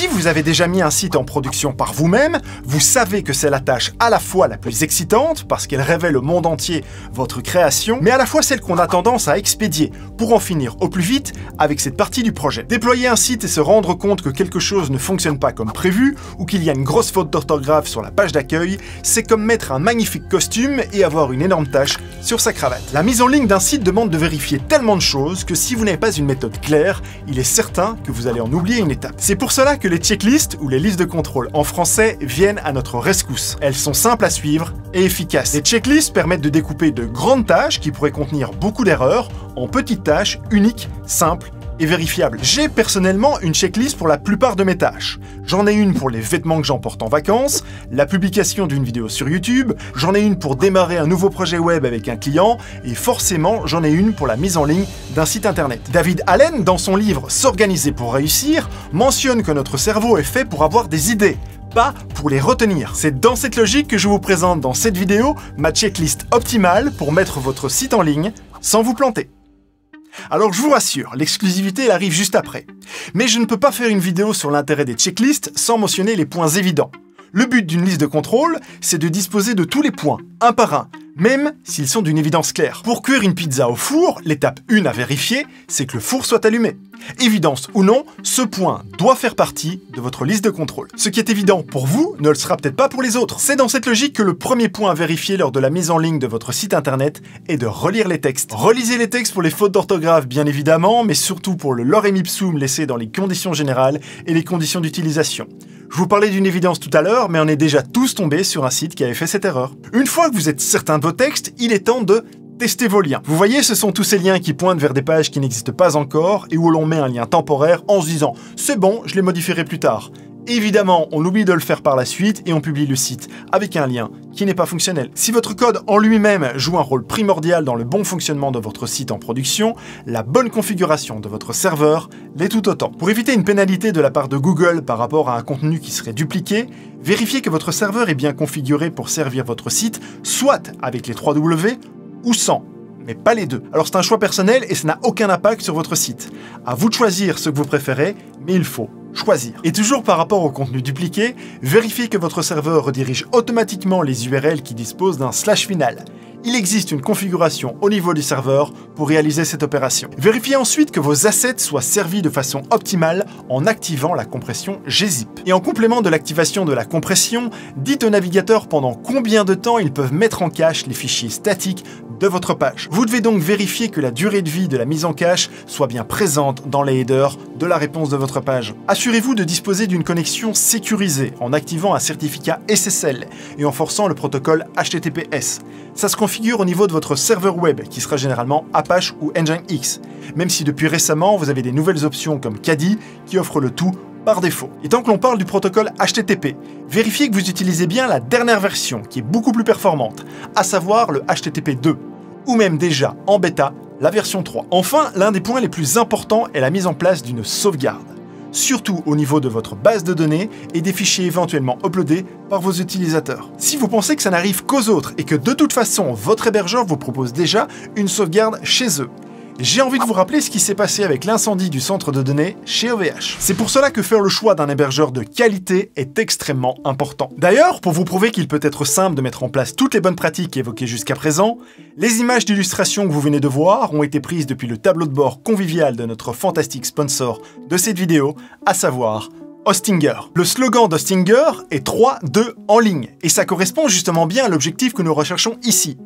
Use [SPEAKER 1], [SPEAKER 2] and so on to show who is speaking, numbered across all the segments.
[SPEAKER 1] Si vous avez déjà mis un site en production par vous-même, vous savez que c'est la tâche à la fois la plus excitante, parce qu'elle révèle au monde entier votre création, mais à la fois celle qu'on a tendance à expédier, pour en finir au plus vite avec cette partie du projet. Déployer un site et se rendre compte que quelque chose ne fonctionne pas comme prévu, ou qu'il y a une grosse faute d'orthographe sur la page d'accueil, c'est comme mettre un magnifique costume et avoir une énorme tache sur sa cravate. La mise en ligne d'un site demande de vérifier tellement de choses que si vous n'avez pas une méthode claire, il est certain que vous allez en oublier une étape. C'est pour cela que les checklists, ou les listes de contrôle en français, viennent à notre rescousse. Elles sont simples à suivre et efficaces. Les checklists permettent de découper de grandes tâches qui pourraient contenir beaucoup d'erreurs en petites tâches uniques, simples et vérifiables. J'ai personnellement une checklist pour la plupart de mes tâches. J'en ai une pour les vêtements que j'emporte en vacances, la publication d'une vidéo sur YouTube, j'en ai une pour démarrer un nouveau projet web avec un client, et forcément j'en ai une pour la mise en ligne d'un site internet. David Allen, dans son livre S'organiser pour réussir, mentionne que notre cerveau est fait pour avoir des idées, pas pour les retenir. C'est dans cette logique que je vous présente dans cette vidéo ma checklist optimale pour mettre votre site en ligne sans vous planter. Alors je vous rassure, l'exclusivité elle arrive juste après. Mais je ne peux pas faire une vidéo sur l'intérêt des checklists sans mentionner les points évidents. Le but d'une liste de contrôle, c'est de disposer de tous les points, un par un, même s'ils sont d'une évidence claire. Pour cuire une pizza au four, l'étape 1 à vérifier, c'est que le four soit allumé. Évidence ou non, ce point doit faire partie de votre liste de contrôle. Ce qui est évident pour vous ne le sera peut-être pas pour les autres. C'est dans cette logique que le premier point à vérifier lors de la mise en ligne de votre site internet est de relire les textes. Relisez les textes pour les fautes d'orthographe bien évidemment, mais surtout pour le lorem ipsum laissé dans les conditions générales et les conditions d'utilisation. Je vous parlais d'une évidence tout à l'heure, mais on est déjà tous tombés sur un site qui avait fait cette erreur. Une fois que vous êtes certain de vos textes, il est temps de tester vos liens. Vous voyez, ce sont tous ces liens qui pointent vers des pages qui n'existent pas encore et où l'on met un lien temporaire en se disant « c'est bon, je les modifierai plus tard ». Évidemment, on oublie de le faire par la suite et on publie le site avec un lien qui n'est pas fonctionnel. Si votre code en lui-même joue un rôle primordial dans le bon fonctionnement de votre site en production, la bonne configuration de votre serveur l'est tout autant. Pour éviter une pénalité de la part de Google par rapport à un contenu qui serait dupliqué, vérifiez que votre serveur est bien configuré pour servir votre site, soit avec les 3 W ou sans. Mais pas les deux. Alors c'est un choix personnel et ça n'a aucun impact sur votre site. À vous de choisir ce que vous préférez, mais il faut choisir. Et toujours par rapport au contenu dupliqué, vérifiez que votre serveur redirige automatiquement les URL qui disposent d'un slash final. Il existe une configuration au niveau du serveur pour réaliser cette opération. Vérifiez ensuite que vos assets soient servis de façon optimale en activant la compression gzip. Et en complément de l'activation de la compression, dites au navigateur pendant combien de temps ils peuvent mettre en cache les fichiers statiques de votre page. Vous devez donc vérifier que la durée de vie de la mise en cache soit bien présente dans les headers de la réponse de votre page. Assurez-vous de disposer d'une connexion sécurisée en activant un certificat SSL et en forçant le protocole HTTPS. Ça se configure au niveau de votre serveur web, qui sera généralement Apache ou Nginx, même si depuis récemment vous avez des nouvelles options comme Kadi qui offrent le tout par défaut. Et tant que l'on parle du protocole HTTP, vérifiez que vous utilisez bien la dernière version qui est beaucoup plus performante, à savoir le HTTP 2, ou même déjà en bêta, la version 3. Enfin, l'un des points les plus importants est la mise en place d'une sauvegarde, surtout au niveau de votre base de données et des fichiers éventuellement uploadés par vos utilisateurs. Si vous pensez que ça n'arrive qu'aux autres et que de toute façon votre hébergeur vous propose déjà une sauvegarde chez eux, j'ai envie de vous rappeler ce qui s'est passé avec l'incendie du centre de données chez OVH. C'est pour cela que faire le choix d'un hébergeur de qualité est extrêmement important. D'ailleurs, pour vous prouver qu'il peut être simple de mettre en place toutes les bonnes pratiques évoquées jusqu'à présent, les images d'illustration que vous venez de voir ont été prises depuis le tableau de bord convivial de notre fantastique sponsor de cette vidéo, à savoir Hostinger. Le slogan d'Hostinger est 3-2 en ligne, et ça correspond justement bien à l'objectif que nous recherchons ici.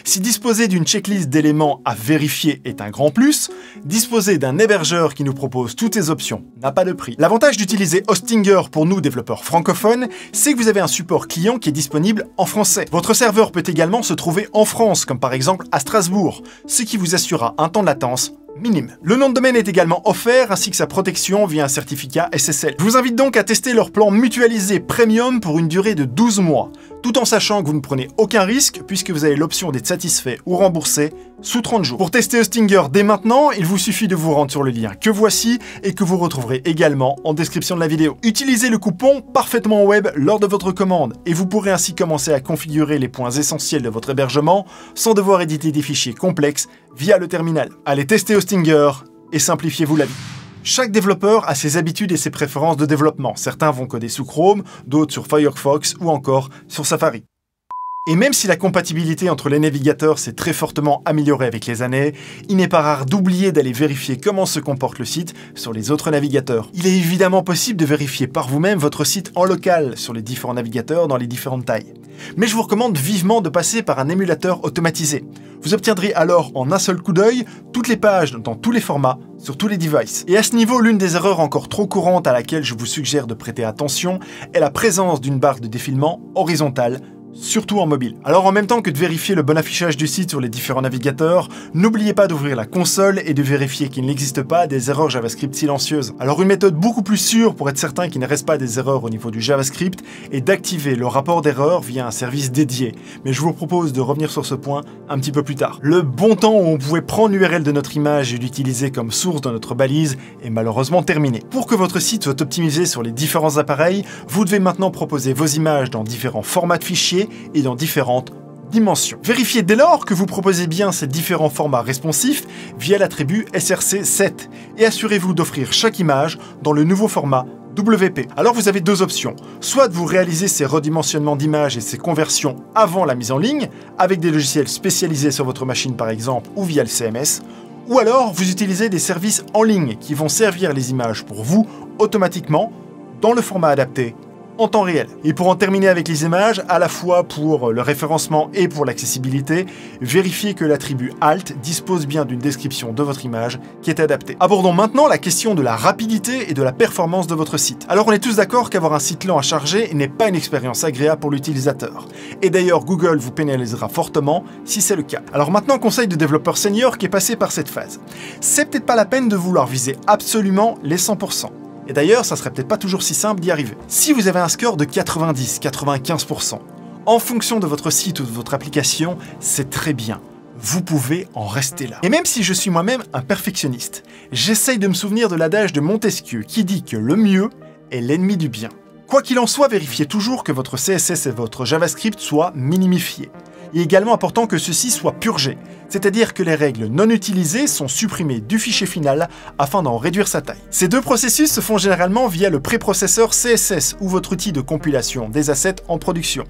[SPEAKER 1] Si disposer d'une checklist d'éléments à vérifier est un grand plus, disposer d'un hébergeur qui nous propose toutes ces options n'a pas de prix. L'avantage d'utiliser Hostinger pour nous, développeurs francophones, c'est que vous avez un support client qui est disponible en français. Votre serveur peut également se trouver en France, comme par exemple à Strasbourg, ce qui vous assurera un temps de latence minime. Le nom de domaine est également offert, ainsi que sa protection via un certificat SSL. Je vous invite donc à tester leur plan mutualisé Premium pour une durée de 12 mois, tout en sachant que vous ne prenez aucun risque puisque vous avez l'option d'être satisfait ou remboursé sous 30 jours. Pour tester Hostinger dès maintenant, il vous suffit de vous rendre sur le lien que voici et que vous retrouverez également en description de la vidéo. Utilisez le coupon Parfaitement Web lors de votre commande et vous pourrez ainsi commencer à configurer les points essentiels de votre hébergement sans devoir éditer des fichiers complexes via le terminal. Allez tester Hostinger et simplifiez-vous la vie. Chaque développeur a ses habitudes et ses préférences de développement. Certains vont coder sous Chrome, d'autres sur Firefox ou encore sur Safari. Et même si la compatibilité entre les navigateurs s'est très fortement améliorée avec les années, il n'est pas rare d'oublier d'aller vérifier comment se comporte le site sur les autres navigateurs. Il est évidemment possible de vérifier par vous-même votre site en local sur les différents navigateurs dans les différentes tailles. Mais je vous recommande vivement de passer par un émulateur automatisé. Vous obtiendrez alors en un seul coup d'œil toutes les pages dans tous les formats, sur tous les devices. Et à ce niveau, l'une des erreurs encore trop courantes à laquelle je vous suggère de prêter attention est la présence d'une barre de défilement horizontale, surtout en mobile. Alors en même temps que de vérifier le bon affichage du site sur les différents navigateurs, n'oubliez pas d'ouvrir la console et de vérifier qu'il n'existe pas des erreurs JavaScript silencieuses. Alors une méthode beaucoup plus sûre pour être certain qu'il ne reste pas des erreurs au niveau du JavaScript est d'activer le rapport d'erreur via un service dédié. Mais je vous propose de revenir sur ce point un petit peu plus tard. Le bon temps où on pouvait prendre l'URL de notre image et l'utiliser comme source de notre balise est malheureusement terminé. Pour que votre site soit optimisé sur les différents appareils, vous devez maintenant proposer vos images dans différents formats de fichiers et dans différentes dimensions. Vérifiez dès lors que vous proposez bien ces différents formats responsifs via l'attribut src7 et assurez-vous d'offrir chaque image dans le nouveau format WP. Alors vous avez deux options, soit de vous réaliser ces redimensionnements d'images et ces conversions avant la mise en ligne, avec des logiciels spécialisés sur votre machine par exemple ou via le CMS, ou alors vous utilisez des services en ligne qui vont servir les images pour vous automatiquement dans le format adapté en temps réel. Et pour en terminer avec les images, à la fois pour le référencement et pour l'accessibilité, vérifiez que l'attribut Alt dispose bien d'une description de votre image qui est adaptée. Abordons maintenant la question de la rapidité et de la performance de votre site. Alors on est tous d'accord qu'avoir un site lent à charger n'est pas une expérience agréable pour l'utilisateur. Et d'ailleurs Google vous pénalisera fortement si c'est le cas. Alors maintenant, conseil de développeur senior qui est passé par cette phase. C'est peut-être pas la peine de vouloir viser absolument les 100%. Et d'ailleurs, ça serait peut-être pas toujours si simple d'y arriver. Si vous avez un score de 90-95%, en fonction de votre site ou de votre application, c'est très bien. Vous pouvez en rester là. Et même si je suis moi-même un perfectionniste, j'essaye de me souvenir de l'adage de Montesquieu qui dit que le mieux est l'ennemi du bien. Quoi qu'il en soit, vérifiez toujours que votre CSS et votre JavaScript soient minimifiés. Il est également important que ceci soit purgé, c'est-à-dire que les règles non utilisées sont supprimées du fichier final afin d'en réduire sa taille. Ces deux processus se font généralement via le préprocesseur CSS ou votre outil de compilation des assets en production.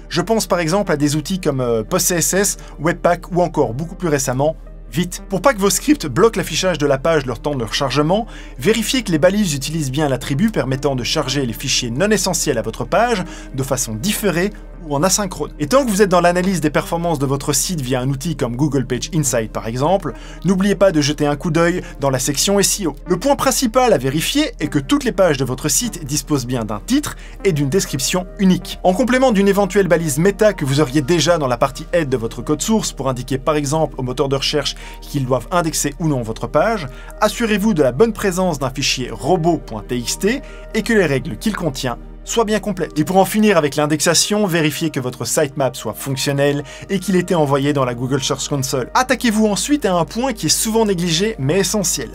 [SPEAKER 1] Je pense par exemple à des outils comme PostCSS, Webpack ou encore beaucoup plus récemment, Vite. Pour pas que vos scripts bloquent l'affichage de la page leur temps de leur chargement, vérifiez que les balises utilisent bien l'attribut permettant de charger les fichiers non essentiels à votre page de façon différée ou en asynchrone. Et tant que vous êtes dans l'analyse des performances de votre site via un outil comme Google Page Insight par exemple, n'oubliez pas de jeter un coup d'œil dans la section SEO. Le point principal à vérifier est que toutes les pages de votre site disposent bien d'un titre et d'une description unique. En complément d'une éventuelle balise méta que vous auriez déjà dans la partie aide de votre code source pour indiquer par exemple au moteur de recherche qu'ils doivent indexer ou non votre page, assurez-vous de la bonne présence d'un fichier robot.txt et que les règles qu'il contient soient bien complètes. Et pour en finir avec l'indexation, vérifiez que votre sitemap soit fonctionnel et qu'il ait été envoyé dans la Google Search Console. Attaquez-vous ensuite à un point qui est souvent négligé mais essentiel,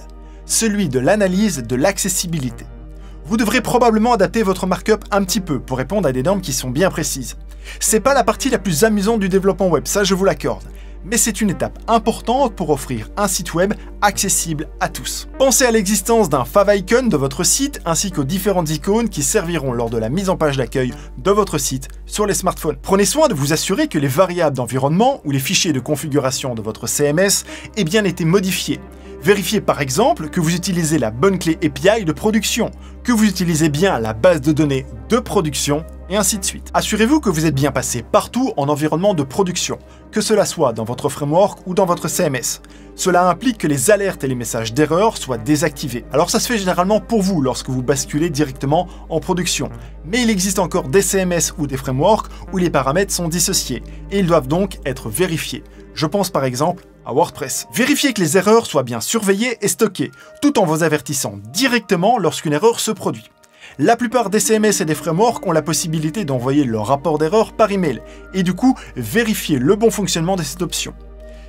[SPEAKER 1] celui de l'analyse de l'accessibilité. Vous devrez probablement adapter votre markup un petit peu pour répondre à des normes qui sont bien précises. C'est pas la partie la plus amusante du développement web, ça je vous l'accorde. Mais c'est une étape importante pour offrir un site web accessible à tous. Pensez à l'existence d'un favicon de votre site ainsi qu'aux différentes icônes qui serviront lors de la mise en page d'accueil de votre site sur les smartphones. Prenez soin de vous assurer que les variables d'environnement ou les fichiers de configuration de votre CMS aient bien été modifiés. Vérifiez par exemple que vous utilisez la bonne clé API de production, que vous utilisez bien la base de données de production, et ainsi de suite. Assurez-vous que vous êtes bien passé partout en environnement de production, que cela soit dans votre framework ou dans votre CMS. Cela implique que les alertes et les messages d'erreur soient désactivés. Alors ça se fait généralement pour vous lorsque vous basculez directement en production. Mais il existe encore des CMS ou des frameworks où les paramètres sont dissociés, et ils doivent donc être vérifiés. Je pense par exemple à WordPress. Vérifiez que les erreurs soient bien surveillées et stockées, tout en vous avertissant directement lorsqu'une erreur se produit. La plupart des CMS et des frameworks ont la possibilité d'envoyer leur rapport d'erreur par email, et du coup, vérifiez le bon fonctionnement de cette option.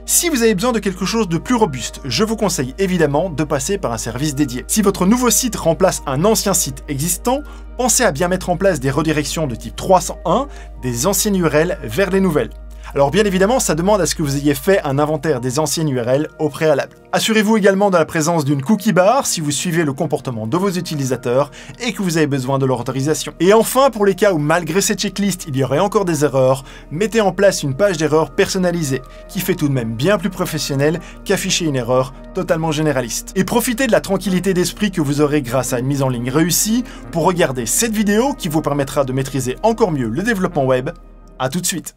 [SPEAKER 1] Si vous avez besoin de quelque chose de plus robuste, je vous conseille évidemment de passer par un service dédié. Si votre nouveau site remplace un ancien site existant, pensez à bien mettre en place des redirections de type 301 des anciennes URL vers les nouvelles. Alors bien évidemment, ça demande à ce que vous ayez fait un inventaire des anciennes URL au préalable. Assurez-vous également de la présence d'une cookie bar si vous suivez le comportement de vos utilisateurs et que vous avez besoin de leur autorisation. Et enfin, pour les cas où malgré cette checklist, il y aurait encore des erreurs, mettez en place une page d'erreur personnalisée, qui fait tout de même bien plus professionnel qu'afficher une erreur totalement généraliste. Et profitez de la tranquillité d'esprit que vous aurez grâce à une mise en ligne réussie pour regarder cette vidéo qui vous permettra de maîtriser encore mieux le développement web. À tout de suite.